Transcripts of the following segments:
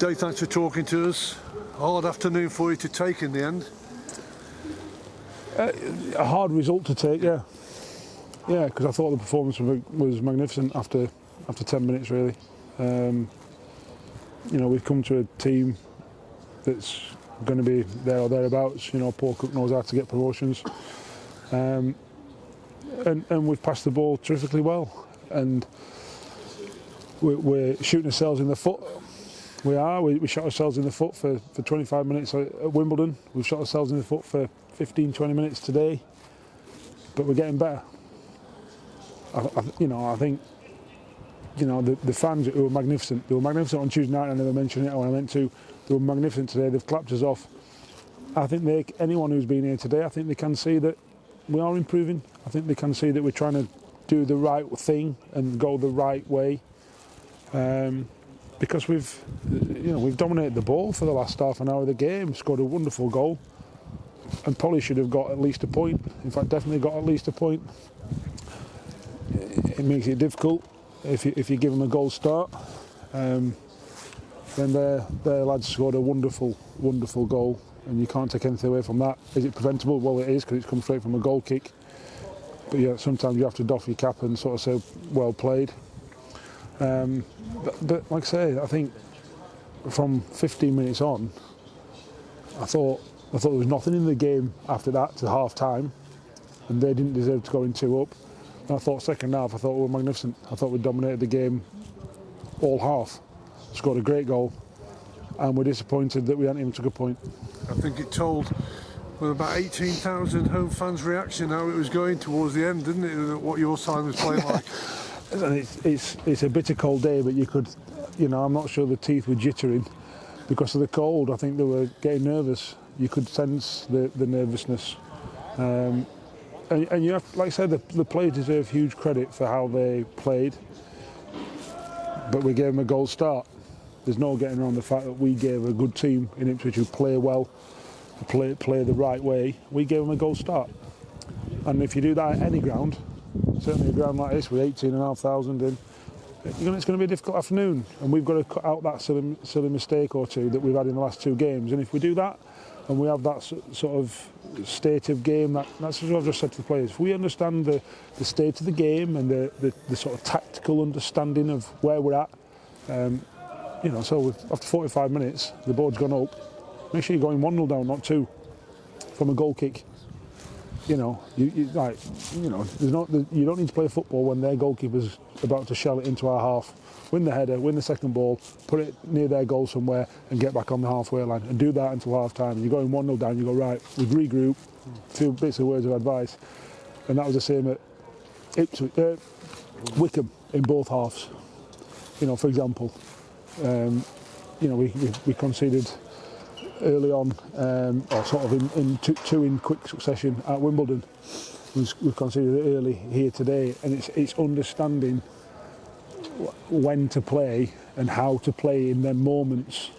Dave, thanks for talking to us. Hard afternoon for you to take in the end. A hard result to take, yeah. Yeah, because I thought the performance was magnificent after 10 minutes, really. We've come to a team that's going to be there or thereabouts. Paul Cook knows how to get promotions. And we've passed the ball terrifically well. And we're shooting ourselves in the foot. We are. We shot ourselves in the foot for 25 minutes at Wimbledon. We've shot ourselves in the foot for 15, 20 minutes today. But we're getting better. I think the fans who were magnificent. They were magnificent on Tuesday night. I never mentioned it when I meant to. They were magnificent today. They've clapped us off. I think anyone who's been here today, I think they can see that we are improving. I think they can see that we're trying to do the right thing and go the right way. Because we've dominated the ball for the last half an hour of the game, scored a wonderful goal, and probably should have got at least a point. In fact, definitely got at least a point. It makes it difficult if you give them a goal start. Then their lads scored a wonderful goal, and you can't take anything away from that. Is it preventable? Well, it is, because it's come straight from a goal kick. But yeah, sometimes you have to doff your cap and sort of say, well played. But like I say, I think from 15 minutes on, I thought there was nothing in the game after that to half time, and they didn't deserve to go in 2 up. And I thought second half, I thought we were magnificent. I thought we dominated the game all half, scored a great goal, and we're disappointed that we hadn't even took a point. I think it told with about 18,000 home fans' reaction how it was going towards the end, didn't it? What your side was playing like. And it's a bitter cold day, but you could, I'm not sure the teeth were jittering because of the cold. I think they were getting nervous. You could sense the nervousness. And you have, like I said, the players deserve huge credit for how they played. But we gave them a gold start. There's no getting around the fact that we gave a good team in Ipswich who play well, play the right way. We gave them a gold start. And if you do that at any ground, certainly a ground like this with 18,500 in, it's going to be a difficult afternoon, and we've got to cut out that silly mistake or two that we've had in the last 2 games. And if we do that, and we have that sort of state of game, that's what I've just said to the players. If we understand the state of the game and the sort of tactical understanding of where we're at, so after 45 minutes, the board's gone up. Make sure you're going 1-0 down, not 2, from a goal kick. You don't need to play football when their goalkeeper's about to shell it into our half. Win the header, win the second ball, put it near their goal somewhere, and get back on the halfway line, and do that until half time. And you're going 1-0 down. You go, right, we've regrouped. A few bits of words of advice, and that was the same at Wickham in both halves. For example, we conceded early on, or sort of in two in quick succession at Wimbledon. We've conceded it early here today, and it's understanding when to play and how to play in them moments,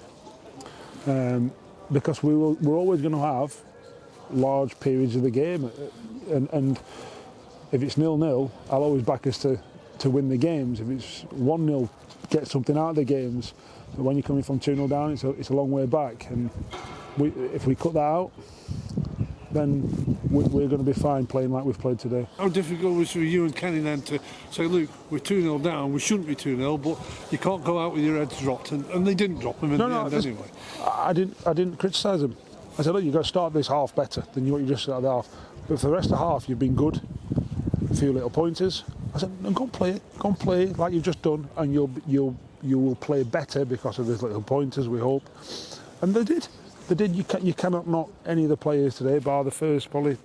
because we're always going to have large periods of the game, and if it's 0-0, I'll always back us to win the games. If it's 1-0, get something out of the games. But when you're coming from 2-0 down, it's a long way back, and if we cut that out, then we're going to be fine playing like we've played today. How difficult was it for you and Kenny then to say, look, we're 2-0 down, we shouldn't be 2-0, but you can't go out with your heads dropped, and they didn't drop them in the end anyway. I didn't criticise them. I said, look, you've got to start this half better than what you just started the half. But for the rest of the half, you've been good. A few little pointers. I said, no, go and play like you've just done, and you will play better because of those little pointers, we hope. And they did. You cannot knock any of the players today, bar the first probably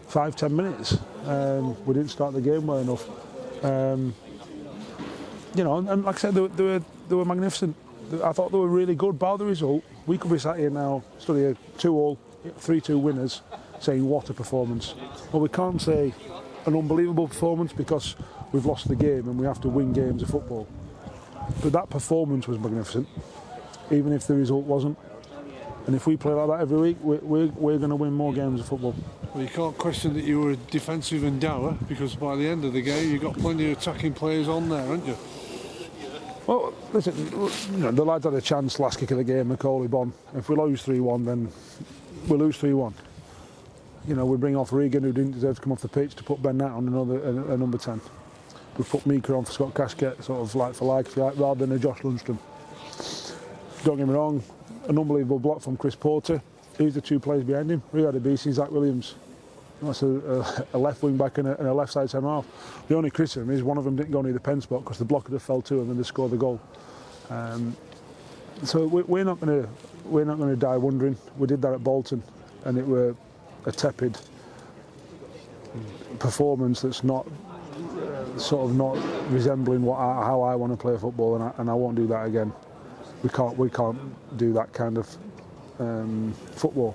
5-10 minutes. We didn't start the game well enough. And like I said, they were magnificent. I thought they were really good, bar the result. We could be sat here now, studying 2-2, 3-2 winners, saying what a performance. Well, we can't say an unbelievable performance because we've lost the game and we have to win games of football. But that performance was magnificent, even if the result wasn't. And if we play like that every week, we're going to win more games of football. Well, you can't question that you were defensive and dour, because by the end of the game, you've got plenty of attacking players on there, haven't you? Well, Listen, the lads had a chance last kick of the game, Macaulay Bonne. If we lose 3-1, then we lose 3-1. We bring off Regan, who didn't deserve to come off the pitch, to put Ben Nat on a number 10. We put Mika on for Scott Casket, sort of like for like, if you like, rather than a Josh Lundstrom. Don't get me wrong, an unbelievable block from Chris Porter. Who's the 2 players behind him? Riyad Abisi, Zach Williams. That's a left wing back and a left side centre half. The only criticism is one of them didn't go near the pen spot because the blocker fell to him and they scored the goal. So we're not going to die wondering. We did that at Bolton, and it were a tepid performance that's not sort of not resembling how I want to play football, and I won't do that again. We can't do that kind of football,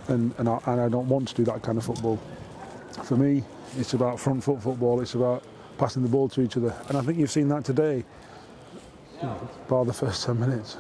and I don't want to do that kind of football. For me, it's about front foot football. It's about passing the ball to each other, and I think you've seen that today, bar the first 10 minutes.